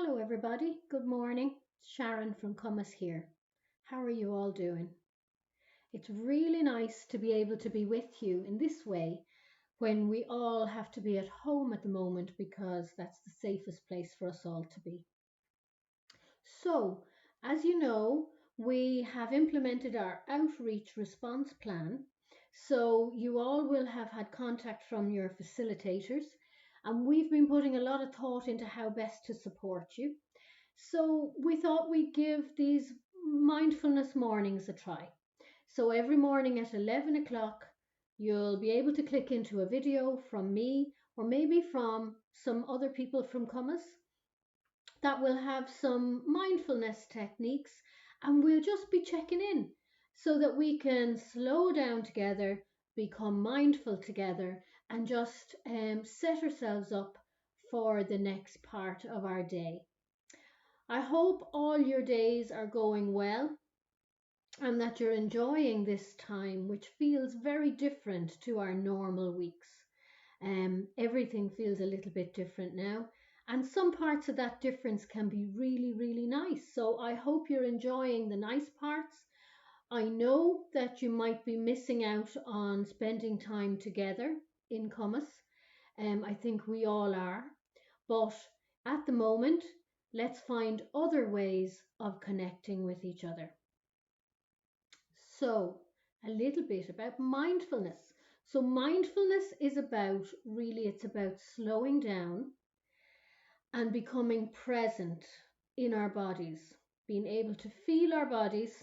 Hello, everybody. Good morning. Sharon from Cumas here. How are you all doing? It's really nice to be able to be with you in this way when we all have to be at home at the moment because that's the safest place for us all to be. So, as you know, we have implemented our outreach response plan. So, you all will have had contact from your facilitators, and we've been putting a lot of thought into how best to support you. So we thought we'd give these mindfulness mornings a try. So every morning at 11 o'clock, you'll be able to click into a video from me or maybe from some other people from Cumas that will have some mindfulness techniques, and we'll just be checking in so that we can slow down together, become mindful together, and just set ourselves up for the next part of our day. I hope all your days are going well and that you're enjoying this time, which feels very different to our normal weeks. Everything feels a little bit different now, and some parts of that difference can be really, really nice. So I hope you're enjoying the nice parts. I know that you might be missing out on spending time together in Cumas. I think we all are. But at the moment, let's find other ways of connecting with each other. So, a little bit about mindfulness. So, mindfulness is it's about slowing down and becoming present in our bodies, being able to feel our bodies,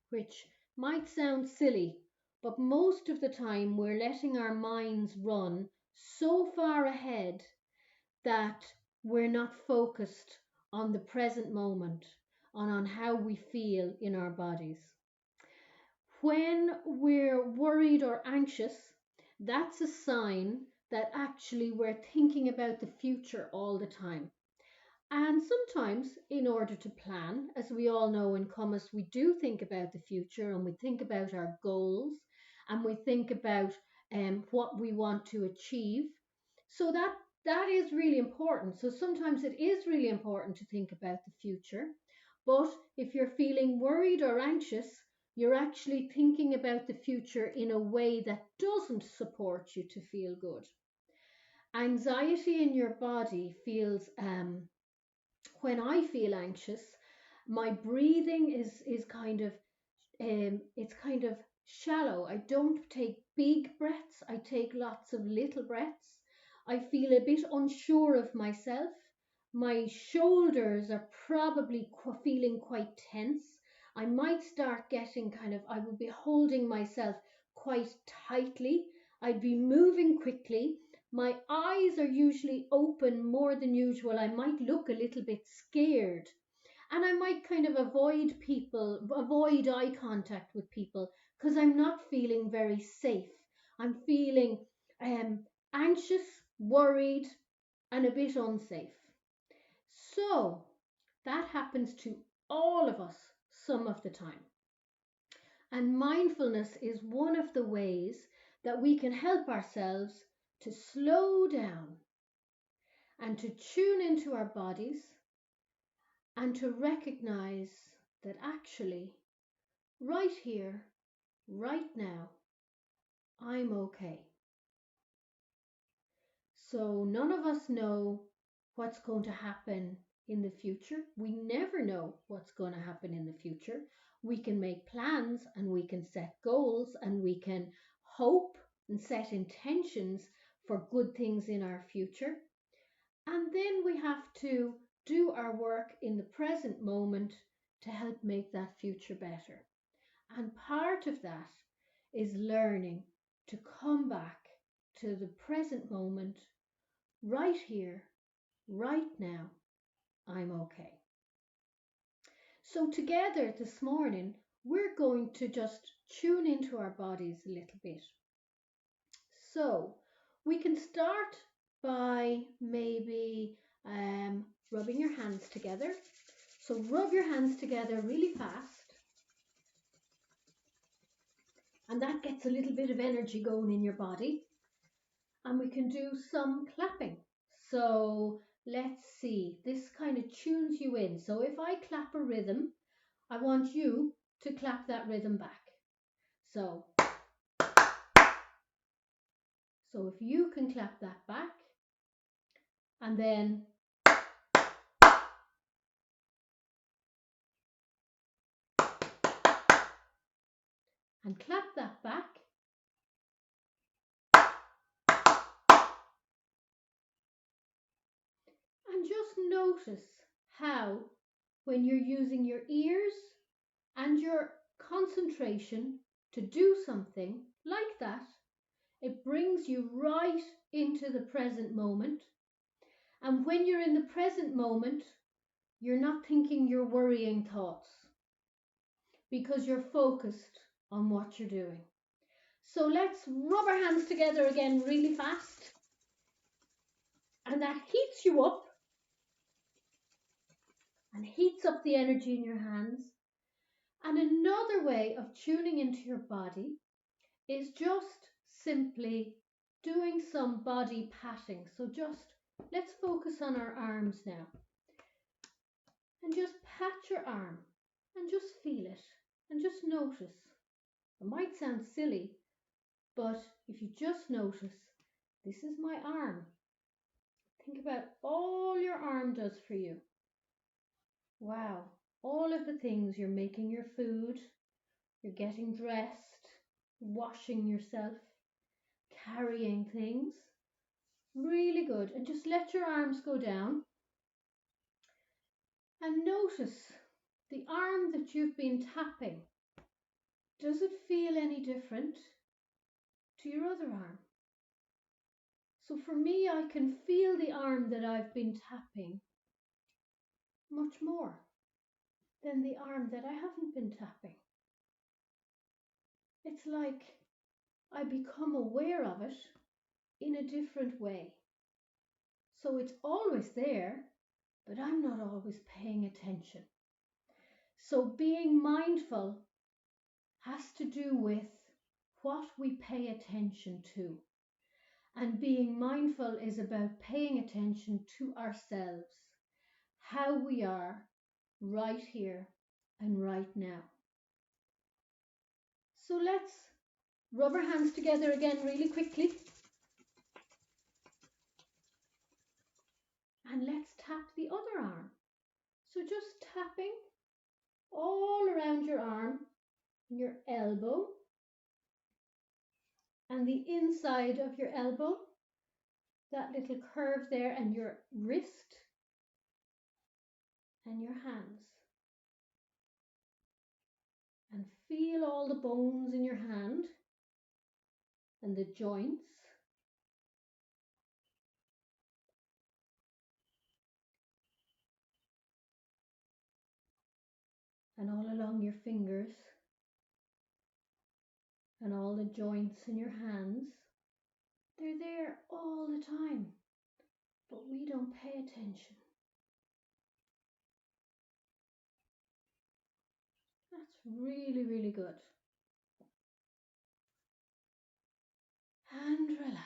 which might sound silly, but most of the time we're letting our minds run so far ahead that we're not focused on the present moment and on how we feel in our bodies. When we're worried or anxious, that's a sign that actually we're thinking about the future all the time. And sometimes, in order to plan, as we all know in Cumas, we do think about the future and we think about our goals and we think about what we want to achieve. So that is really important. So sometimes it is really important to think about the future. But if you're feeling worried or anxious, you're actually thinking about the future in a way that doesn't support you to feel good. Anxiety in your body feels when I feel anxious, my breathing is it's kind of shallow. I don't take big breaths. I take lots of little breaths. I feel a bit unsure of myself. My shoulders are probably feeling quite tense. I might start getting I would be holding myself quite tightly. I'd be moving quickly. My eyes are usually open more than usual. I might look a little bit scared, and I might avoid eye contact with people because I'm not feeling very safe. I'm feeling anxious, worried, and a bit unsafe. So that happens to all of us some of the time. And mindfulness is one of the ways that we can help ourselves to slow down and to tune into our bodies and to recognize that actually, right here, right now, I'm okay. So none of us know what's going to happen in the future. We never know what's going to happen in the future. We can make plans and we can set goals and we can hope and set intentions for good things in our future. And then we have to do our work in the present moment to help make that future better. And part of that is learning to come back to the present moment, right here, right now, I'm okay. So together this morning, we're going to just tune into our bodies a little bit. So we can start by maybe rubbing your hands together. So rub your hands together really fast, and that gets a little bit of energy going in your body. And we can do some clapping. So let's see, this kind of tunes you in. So if I clap a rhythm, I want you to clap that rhythm back. So if you can clap that back, and then and clap that back, and just notice how when you're using your ears and your concentration to do something like that, it brings you right into the present moment. And when you're in the present moment, you're not thinking your worrying thoughts because you're focused on what you're doing. So let's rub our hands together again really fast. And that heats you up and heats up the energy in your hands. And another way of tuning into your body is just simply doing some body patting. So let's focus on our arms now. And just pat your arm and just feel it and just notice. It might sound silly, but if you just notice, this is my arm. Think about all your arm does for you. Wow, all of the things. You're making your food, you're getting dressed, washing yourself, carrying things. Really good. And just let your arms go down and notice the arm that you've been tapping. Does it feel any different to your other arm? So for me, I can feel the arm that I've been tapping much more than the arm that I haven't been tapping. It's like I become aware of it in a different way. So it's always there, but I'm not always paying attention. So being mindful has to do with what we pay attention to. And being mindful is about paying attention to ourselves, how we are right here and right now. So let's rub our hands together again really quickly. And let's tap the other arm. So just tapping all around your arm, your elbow, and the inside of your elbow, that little curve there, and your wrist and your hands. And feel all the bones in your hand and the joints. And all along your fingers and all the joints in your hands. They're there all the time, but we don't pay attention. That's really, really good. And relax.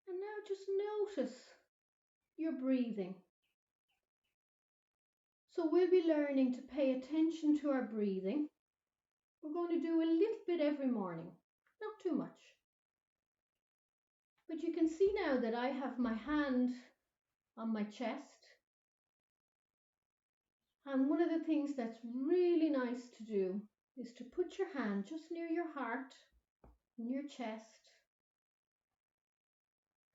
And now just notice your breathing. So we'll be learning to pay attention to our breathing. We're going to do a little bit every morning, not too much. But you can see now that I have my hand on my chest. And one of the things that's really nice to do is to put your hand just near your heart, in your chest,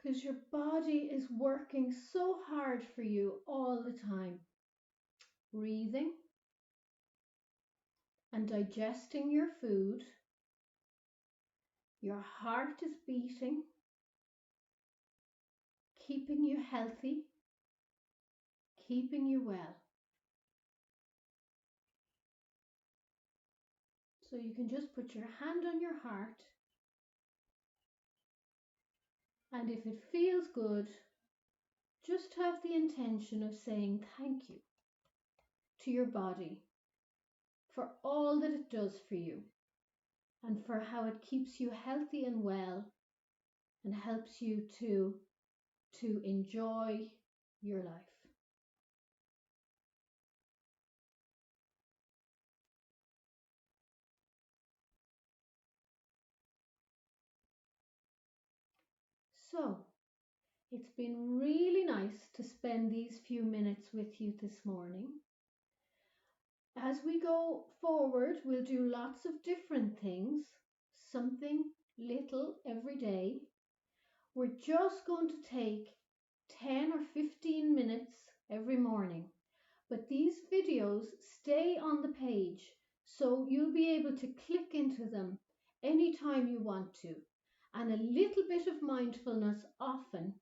because your body is working so hard for you all the time. Breathing and digesting your food. Your heart is beating, keeping you healthy, keeping you well. So you can just put your hand on your heart, and if it feels good, just have the intention of saying thank you to your body for all that it does for you and for how it keeps you healthy and well and helps you to enjoy your life. So, it's been really nice to spend these few minutes with you this morning. As we go forward, we'll do lots of different things, something little every day. We're just going to take 10 or 15 minutes every morning, but these videos stay on the page, so you'll be able to click into them anytime you want to. And a little bit of mindfulness often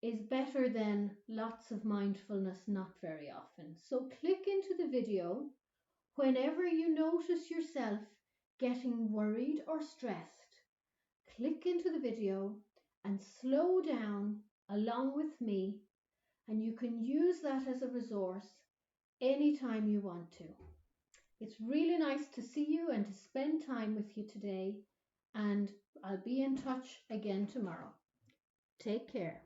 is better than lots of mindfulness not very often. So click into the video whenever you notice yourself getting worried or stressed. Click into the video and slow down along with me, and you can use that as a resource anytime you want to. It's really nice to see you and to spend time with you today, and I'll be in touch again tomorrow. Take care.